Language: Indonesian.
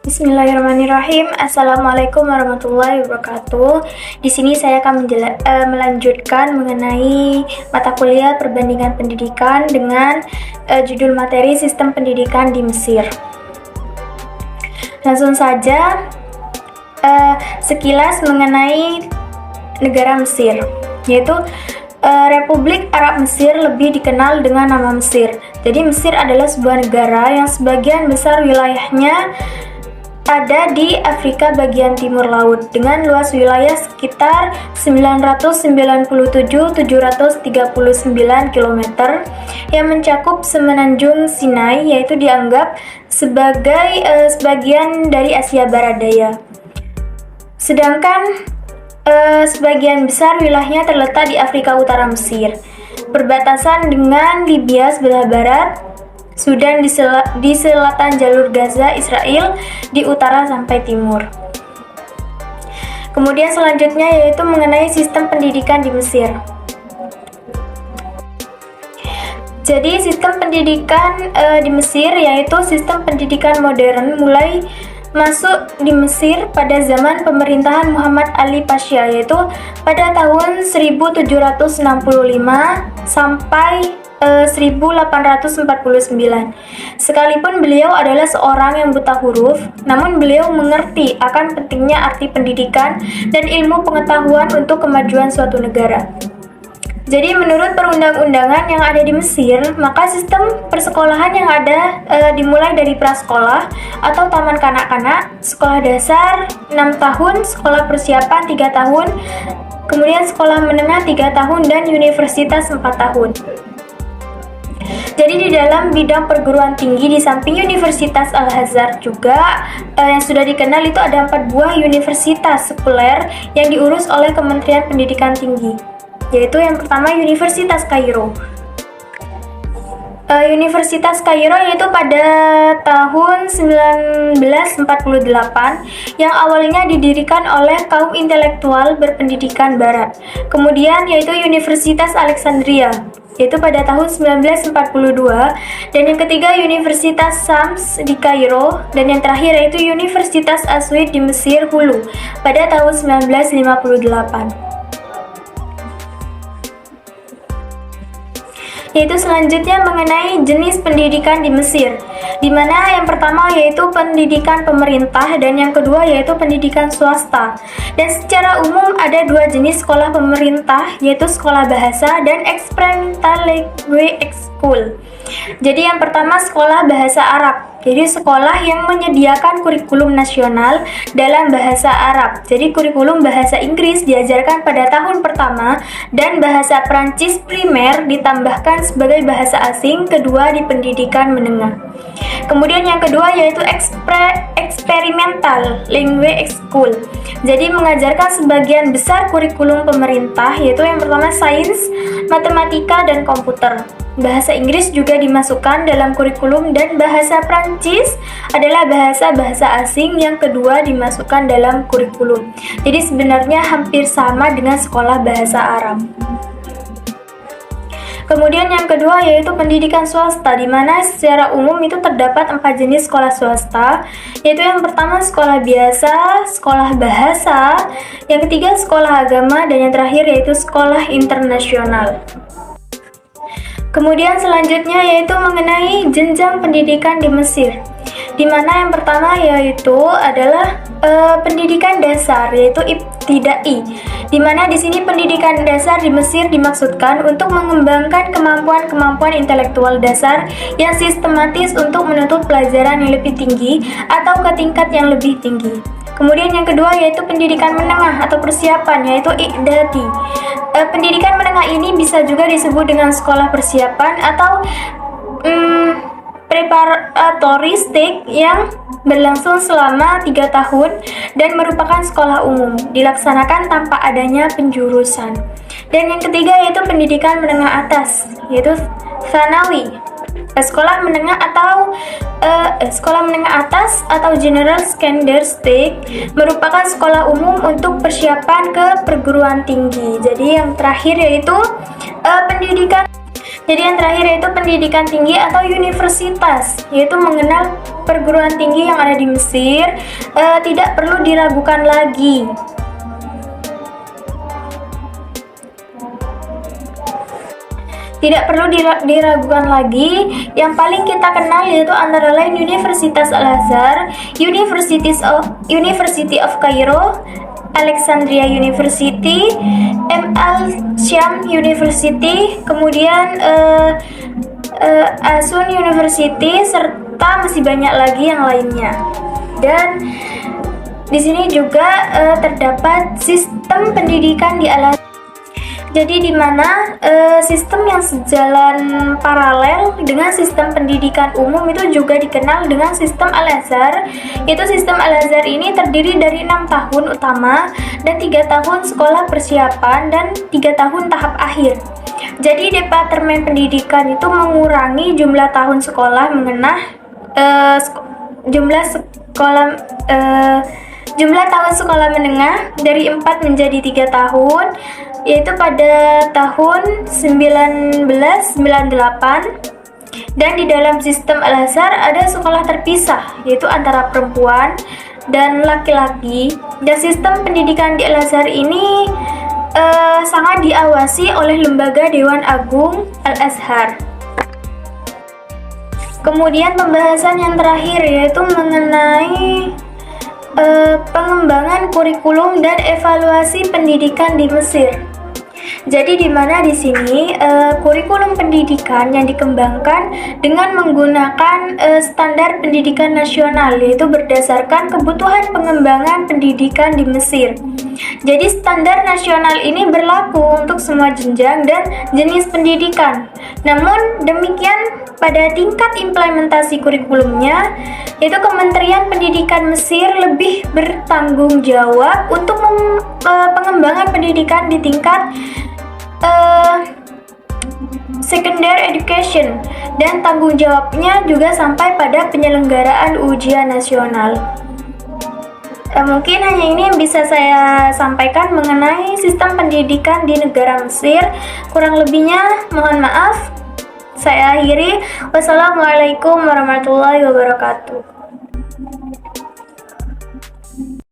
Bismillahirrahmanirrahim. Assalamualaikum warahmatullahi wabarakatuh. Di sini saya akan melanjutkan mengenai mata kuliah perbandingan pendidikan dengan judul materi sistem pendidikan di Mesir. Langsung saja sekilas mengenai negara Mesir, yaitu Republik Arab Mesir, lebih dikenal dengan nama Mesir. Jadi Mesir adalah sebuah negara yang sebagian besar wilayahnya ada di Afrika bagian timur laut dengan luas wilayah sekitar 997.739 km yang mencakup semenanjung Sinai, yaitu dianggap sebagai sebagian dari Asia Barat Daya. Sedangkan sebagian besar wilayahnya terletak di Afrika Utara Mesir, perbatasan dengan Libya sebelah barat, Sudan di selatan, jalur Gaza Israel di utara sampai timur. Kemudian selanjutnya yaitu mengenai sistem pendidikan di Mesir. Jadi sistem pendidikan di Mesir yaitu sistem pendidikan modern mulai masuk di Mesir pada zaman pemerintahan Muhammad Ali Pasha, yaitu pada tahun 1765 sampai 1849. Sekalipun beliau adalah seorang yang buta huruf, namun beliau mengerti akan pentingnya arti pendidikan dan ilmu pengetahuan untuk kemajuan suatu negara. Jadi menurut perundang-undangan yang ada di Mesir, maka sistem persekolahan yang ada dimulai dari prasekolah atau taman kanak-kanak, sekolah dasar 6 tahun, sekolah persiapan 3 tahun, kemudian sekolah menengah 3 tahun, dan universitas 4 tahun. Jadi di dalam bidang perguruan tinggi, di samping Universitas Al-Azhar juga yang sudah dikenal itu ada 4 buah universitas sekuler yang diurus oleh Kementerian Pendidikan Tinggi, yaitu yang pertama Universitas Kairo. Universitas Kairo yaitu pada tahun 1948 yang awalnya didirikan oleh kaum intelektual berpendidikan barat. Kemudian yaitu Universitas Alexandria yaitu pada tahun 1942, dan yang ketiga Universitas Shams di Kairo, dan yang terakhir yaitu Universitas Aswad di Mesir Hulu pada tahun 1958. Yaitu selanjutnya mengenai jenis pendidikan di Mesir, di mana yang pertama yaitu pendidikan pemerintah dan yang kedua yaitu pendidikan swasta. Dan secara umum ada 2 jenis sekolah pemerintah, yaitu sekolah bahasa dan experimental language school. Jadi yang pertama sekolah bahasa Arab, jadi sekolah yang menyediakan kurikulum nasional dalam bahasa Arab. Jadi kurikulum bahasa Inggris diajarkan pada tahun pertama dan bahasa Prancis primer ditambahkan sebagai bahasa asing kedua di pendidikan menengah. Kemudian yang kedua yaitu experimental language school. Jadi mengajarkan sebagian besar kurikulum pemerintah, yaitu yang pertama sains, matematika, dan komputer. Bahasa Inggris juga dimasukkan dalam kurikulum dan bahasa Prancis adalah bahasa asing yang kedua dimasukkan dalam kurikulum. Jadi sebenarnya hampir sama dengan sekolah bahasa Arab. Kemudian yang kedua yaitu pendidikan swasta, di mana secara umum itu terdapat 4 jenis sekolah swasta, yaitu yang pertama sekolah biasa, sekolah bahasa, yang ketiga sekolah agama, dan yang terakhir yaitu sekolah internasional. Kemudian selanjutnya yaitu mengenai jenjang pendidikan di Mesir, di mana yang pertama yaitu adalah pendidikan dasar, yaitu ibtidai, di mana di sini pendidikan dasar di Mesir dimaksudkan untuk mengembangkan kemampuan-kemampuan intelektual dasar yang sistematis untuk menuntut pelajaran yang lebih tinggi atau ke tingkat yang lebih tinggi. Kemudian yang kedua yaitu pendidikan menengah atau persiapan, yaitu i'dadi. Pendidikan menengah ini bisa juga disebut dengan sekolah persiapan atau preparatoristik yang berlangsung selama 3 tahun dan merupakan sekolah umum, dilaksanakan tanpa adanya penjurusan. Dan yang ketiga yaitu pendidikan menengah atas, yaitu Thanawi. Sekolah menengah atas atau General Secondary merupakan sekolah umum untuk persiapan ke perguruan tinggi. Jadi yang terakhir yaitu pendidikan Jadi yang terakhir yaitu pendidikan tinggi atau universitas, yaitu mengenal perguruan tinggi yang ada di Mesir, tidak perlu diragukan lagi. Tidak perlu diragukan lagi. Yang paling kita kenal yaitu antara lain Universitas Al-Azhar, University of Cairo, Alexandria University, Al-Sham University, kemudian Asun University, serta masih banyak lagi yang lainnya. Dan di sini juga terdapat sistem pendidikan di Al-Azhar. Jadi di mana sistem yang sejalan paralel dengan sistem pendidikan umum itu juga dikenal dengan sistem Al-Azhar. Yaitu sistem Al-Azhar ini terdiri dari 6 tahun utama dan 3 tahun sekolah persiapan dan 3 tahun tahap akhir. Jadi Departemen Pendidikan itu mengurangi jumlah tahun sekolah jumlah tahun sekolah menengah dari 4 menjadi 3 tahun, yaitu pada tahun 1998. Dan di dalam sistem Al-Azhar ada sekolah terpisah, yaitu antara perempuan dan laki-laki. Dan sistem pendidikan di Al-Azhar ini sangat diawasi oleh lembaga Dewan Agung Al-Azhar. Kemudian pembahasan yang terakhir yaitu mengenai pengembangan kurikulum dan evaluasi pendidikan di Mesir. Jadi di mana di sini kurikulum pendidikan yang dikembangkan dengan menggunakan standar pendidikan nasional, yaitu berdasarkan kebutuhan pengembangan pendidikan di Mesir. Jadi standar nasional ini berlaku untuk semua jenjang dan jenis pendidikan. Namun demikian pada tingkat implementasi kurikulumnya, yaitu Kementerian Pendidikan Mesir lebih bertanggung jawab untuk pengembangan pendidikan di tingkat secondary education, dan tanggung jawabnya juga sampai pada penyelenggaraan ujian nasional. Mungkin hanya ini yang bisa saya sampaikan mengenai sistem pendidikan di negara Mesir. Kurang lebihnya mohon maaf. Saya akhiri. Wassalamualaikum warahmatullahi wabarakatuh.